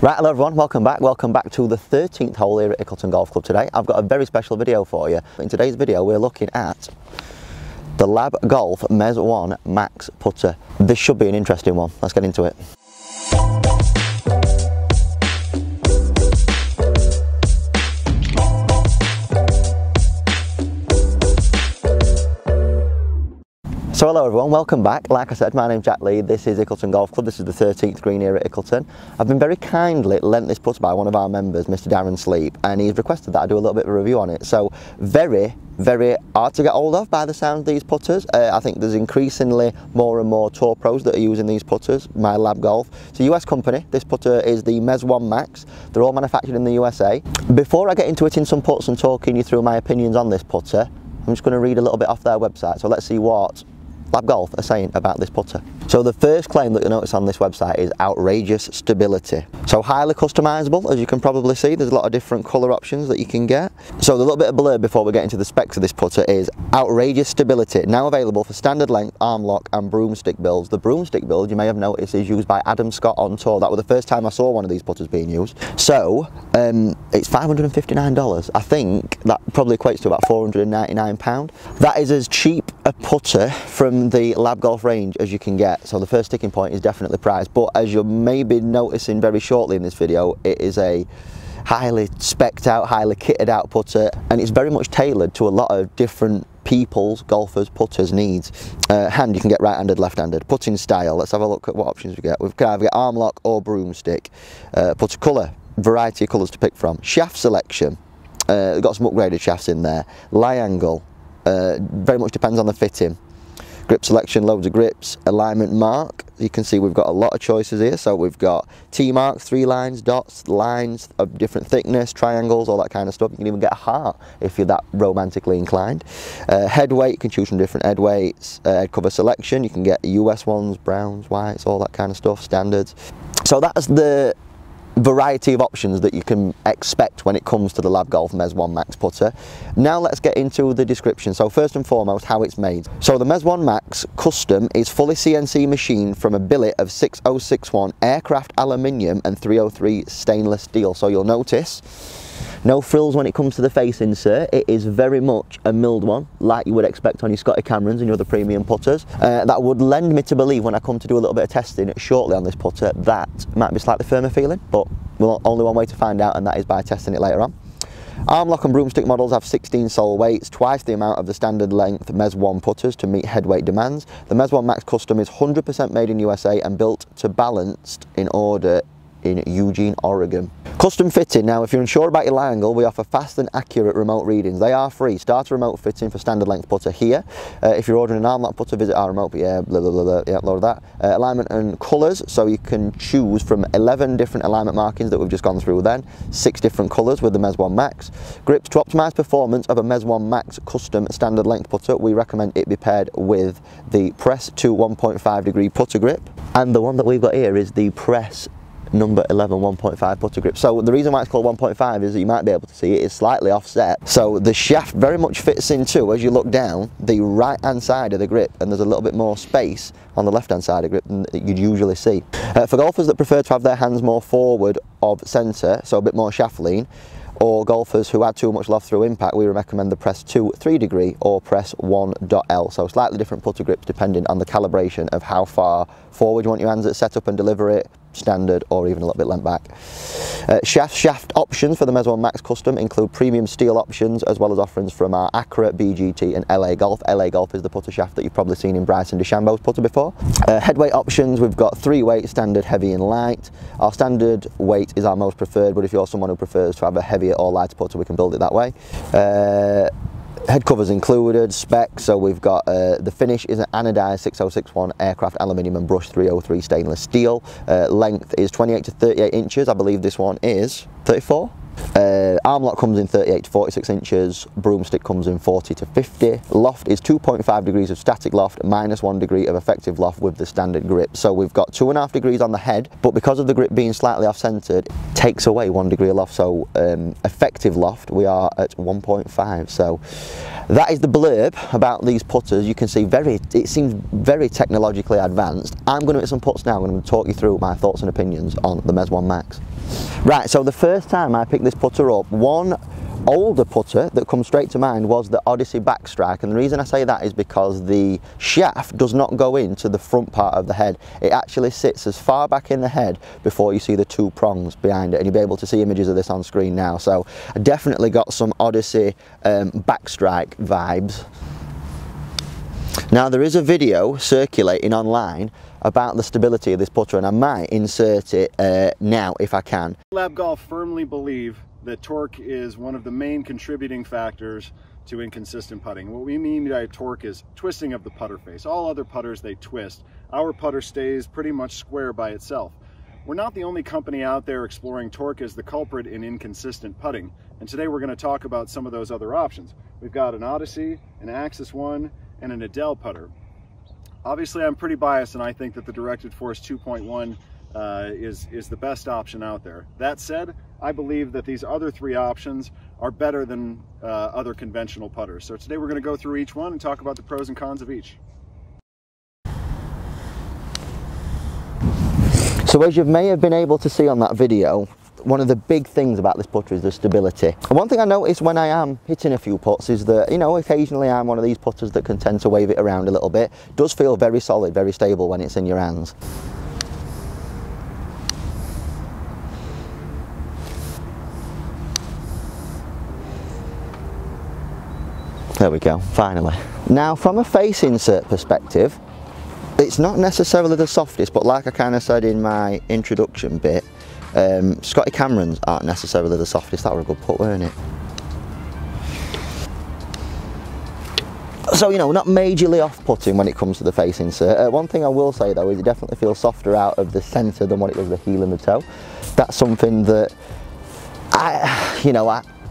Right, hello everyone, welcome back to the 13th hole here at Ickleton Golf Club today. I've got a very special video for you. In today's video we're looking at the L.A.B Golf MEZZ.1 Max putter. This should be an interesting one, let's get into it. So hello everyone, welcome back. Like I said, my name's Jack Lee, this is Ickleton Golf Club, this is the 13th green here at Ickleton. I've been very kindly lent this putter by one of our members, Mr. Darren Sleep, and he's requested that I do a little bit of a review on it. So very hard to get hold of by the sound of these putters. I think there's increasingly more and more tour pros that are using these putters, my L.A.B Golf. It's a US company, this putter is the MEZZ.1 Max, they're all manufactured in the USA. Before I get into it in some putts and talking you through my opinions on this putter, I'm just going to read a little bit off their website, so let's see what L.A.B Golf are saying about this putter. So the first claim that you'll notice on this website is outrageous stability. So highly customizable, as you can probably see, there's a lot of different colour options that you can get. So the little bit of blurb before we get into the specs of this putter is outrageous stability, now available for standard length, arm lock and broomstick builds. The broomstick build, you may have noticed, is used by Adam Scott on tour. That was the first time I saw one of these putters being used. So it's $559. I think that probably equates to about £499. That is as cheap a putter from the L.A.B Golf range as you can get. So the first sticking point is definitely price, but as you're maybe noticing very shortly in this video, it is a highly specced out, highly kitted out putter, and it's very much tailored to a lot of different people's, golfers, putters needs. Hand, you can get right-handed, left-handed. Putting style, let's have a look at what options we get. We can either get arm lock or broomstick. Putter colour, variety of colours to pick from. Shaft selection, we've got some upgraded shafts in there. Lie angle, very much depends on the fitting. Grip selection, loads of grips. Alignment mark, you can see we've got a lot of choices here. So we've got T marks, 3 lines, dots, lines of different thickness, triangles, all that kind of stuff. You can even get a heart if you're that romantically inclined. Head weight, you can choose from different head weights. Head cover selection, you can get US ones, browns, whites, all that kind of stuff, standards. So that's the variety of options that you can expect when it comes to the L.A.B Golf MEZZ.1 Max putter. Now let's get into the description. So first and foremost, how it's made. So the MEZZ.1 Max Custom is fully CNC machined from a billet of 6061 aircraft aluminium and 303 stainless steel. So you'll notice no frills when it comes to the face insert. It is very much a milled one, like you would expect on your Scotty Camerons and your other premium putters. That would lend me to believe when I come to do a little bit of testing shortly on this putter, that might be slightly firmer feeling, but only one way to find out, and that is by testing it later on. Arm lock and broomstick models have 16 sole weights, twice the amount of the standard length MEZZ.1 putters to meet head weight demands. The MEZZ.1 Max Custom is 100% made in USA and built to balanced in order in Eugene, Oregon. Custom fitting. Now if you're unsure about your lie angle, we offer fast and accurate remote readings. They are free. Start a remote fitting for standard length putter here. If you're ordering an arm lock putter, visit our remote, yeah, blah, blah, blah, blah, yeah, load of that. Alignment and colours, so you can choose from 11 different alignment markings that we've just gone through then, 6 different colours with the MEZZ.1 Max. Grips. To optimise performance of a MEZZ.1 Max Custom standard length putter, we recommend it be paired with the Press 2 1.5 degree putter grip, and the one that we've got here is the Press number 11 1.5 putter grip. So the reason why it's called 1.5 is that you might be able to see it is slightly offset, so the shaft very much fits into, as you look down, the right hand side of the grip, and there's a little bit more space on the left hand side of the grip than you'd usually see. For golfers that prefer to have their hands more forward of centre, so a bit more shaft lean, or golfers who add too much loft through impact, we recommend the Press 2 3 degree or Press 1.L. So slightly different putter grips depending on the calibration of how far forward you want your hands at setup and deliver it, standard or even a little bit lent back. Shaft options for the MEZZ.1 Max Custom include premium steel options as well as offerings from our Accurate, BGT and L.A. Golf. L.A. Golf is the putter shaft that you've probably seen in Bryson DeChambeau's putter before. Head weight options, we've got 3 weight, standard, heavy and light. Our standard weight is our most preferred, but if you're someone who prefers to have a heavier or lighter putter, we can build it that way. Head covers included, specs, so we've got the finish is an anodized 6061 aircraft aluminium and brushed 303 stainless steel. Length is 28 to 38 inches, I believe this one is 34? Arm lock comes in 38 to 46 inches, broomstick comes in 40 to 50. Loft is 2.5 degrees of static loft, minus 1 degree of effective loft with the standard grip. So we've got 2.5 degrees on the head, but because of the grip being slightly off-centered, it takes away 1 degree of loft. So effective loft, we are at 1.5. So that is the blurb about these putters. You can see it seems very technologically advanced. I'm going to hit some putts now. I'm going to talk you through my thoughts and opinions on the MEZZ.1 Max. Right, so the first time I picked this putter up, one older putter that comes straight to mind was the Odyssey backstrike, and the reason I say that is because the shaft does not go into the front part of the head. It actually sits as far back in the head before you see the two prongs behind it, and you'll be able to see images of this on screen now. So I definitely got some Odyssey backstrike vibes. Now there is a video circulating online about the stability of this putter, and I might insert it now if I can. L.A.B Golf firmly believe that torque is one of the main contributing factors to inconsistent putting. What we mean by torque is twisting of the putter face. All other putters, they twist. Our putter stays pretty much square by itself. We're not the only company out there exploring torque as the culprit in inconsistent putting, and today we're going to talk about some of those other options. We've got an Odyssey, an MEZZ.1, and an L.A.B putter. Obviously, I'm pretty biased, and I think that the Directed Force 2.1 is the best option out there. That said, I believe that these other three options are better than other conventional putters. So today we're going to go through each one and talk about the pros and cons of each. So as you may have been able to see on that video, one of the big things about this putter is the stability. And one thing I noticed when I am hitting a few putts is that, you know, occasionally I'm one of these putters that can tend to wave it around a little bit. It does feel very solid, very stable when it's in your hands. There we go, finally. Now from a face insert perspective, it's not necessarily the softest, but like I kind of said in my introduction bit, Scotty Cameron's aren't necessarily the softest. That were a good putt, weren't it? So, you know, not majorly off-putting when it comes to the face insert. One thing I will say though is it definitely feels softer out of the centre than what it does the heel and the toe. That's something that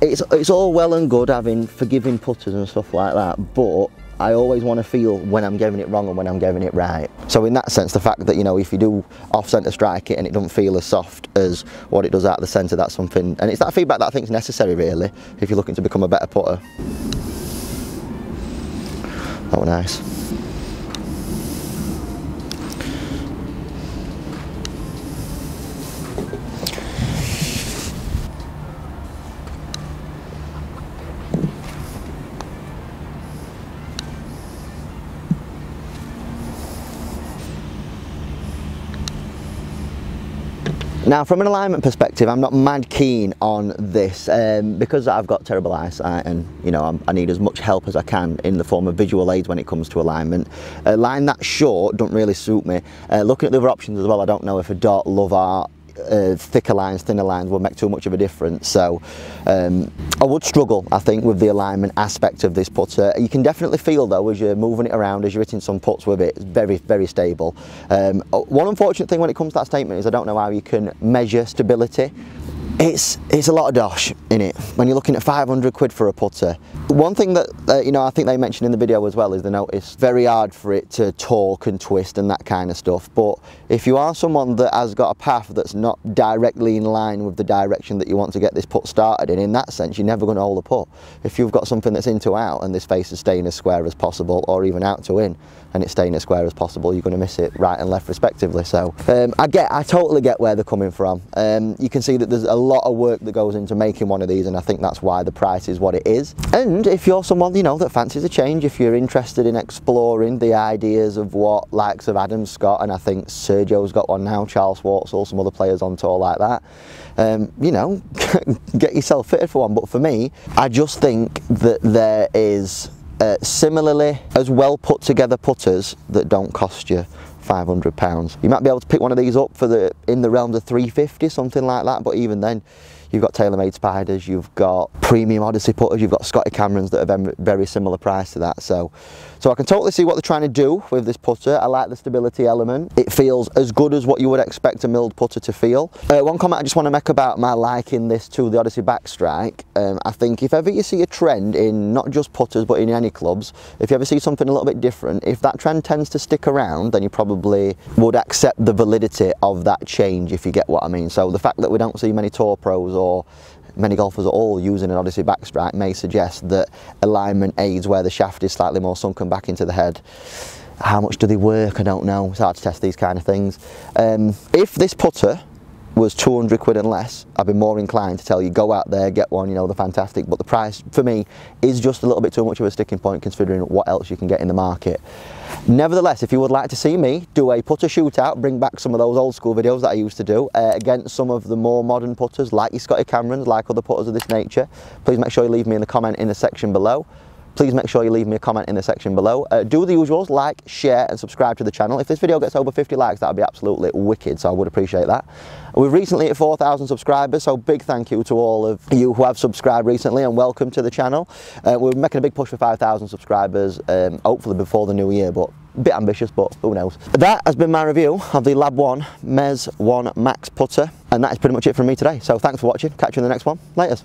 it's all well and good having forgiving putters and stuff like that, but I always want to feel when I'm getting it wrong and when I'm getting it right. So in that sense, the fact that, you know, if you do off-centre strike it and it doesn't feel as soft as what it does out of the centre, that's something, and it's that feedback that I think is necessary really, if you're looking to become a better putter. That was nice. Now from an alignment perspective, I'm not mad keen on this because I've got terrible eyesight and, you know, I need as much help as I can in the form of visual aids when it comes to alignment. A line that short don't really suit me. Looking at the other options as well, I don't know if a dot, love art, thicker lines, thinner lines will make too much of a difference. So I would struggle, I think, with the alignment aspect of this putter. You can definitely feel though as you're moving it around, as you're hitting some putts with it, it's very, very stable. One unfortunate thing when it comes to that statement is I don't know how you can measure stability. It's a lot of dosh in it when you're looking at 500 quid for a putter. One thing that you know, I think they mentioned in the video as well is they notice very hard for it to torque and twist and that kind of stuff. But if you are someone that has got a path that's not directly in line with the direction that you want to get this putt started in that sense, you're never going to hold a putt. If you've got something that's in to out and this face is staying as square as possible, or even out to in and it's staying as square as possible, you're going to miss it right and left respectively. So I totally get where they're coming from. You can see that there's a lot of work that goes into making one of these, and I think that's why the price is what it is. And if you're someone, you know, that fancies a change, if you're interested in exploring the ideas of what likes of Adam Scott, and I think Sergio's got one now, Charles Schwartzel, some other players on tour like that, you know, get yourself fitted for one. But for me, I just think that there is similarly as well put together putters that don't cost you £500. You might be able to pick one of these up for in the realms of 350, something like that, but even then you've got tailor-made spiders, you've got premium Odyssey putters, you've got Scotty Camerons that are very similar price to that. So I can totally see what they're trying to do with this putter. I like the stability element. It feels as good as what you would expect a milled putter to feel. One comment I just want to make about my liking this to the Odyssey backstrike. I think if ever you see a trend in not just putters but in any clubs, if you ever see something a little bit different, if that trend tends to stick around, then you probably would accept the validity of that change, if you get what I mean. So the fact that we don't see many tour pros or many golfers at all using an Odyssey backstrike may suggest that alignment aids where the shaft is slightly more sunken back into the head. How much do they work? I don't know. It's hard to test these kind of things. If this putter was 200 quid and less, I'd be more inclined to tell you go out there, get one, you know, they're fantastic. But the price for me is just a little bit too much of a sticking point considering what else you can get in the market. Nevertheless, if you would like to see me do a putter shootout, bring back some of those old school videos that I used to do against some of the more modern putters like your Scotty Camerons, like other putters of this nature, please make sure you leave me in the comment in the section below. Please make sure you leave me a comment in the section below. Do the usuals, like, share and subscribe to the channel. If this video gets over 50 likes, that would be absolutely wicked, so I would appreciate that. We've recently hit 4,000 subscribers, so big thank you to all of you who have subscribed recently and welcome to the channel. We're making a big push for 5,000 subscribers, hopefully before the new year, but a bit ambitious, but who knows. That has been my review of the L.A.B. MEZZ.1 Max putter, and that is pretty much it from me today. So thanks for watching, catch you in the next one, laters.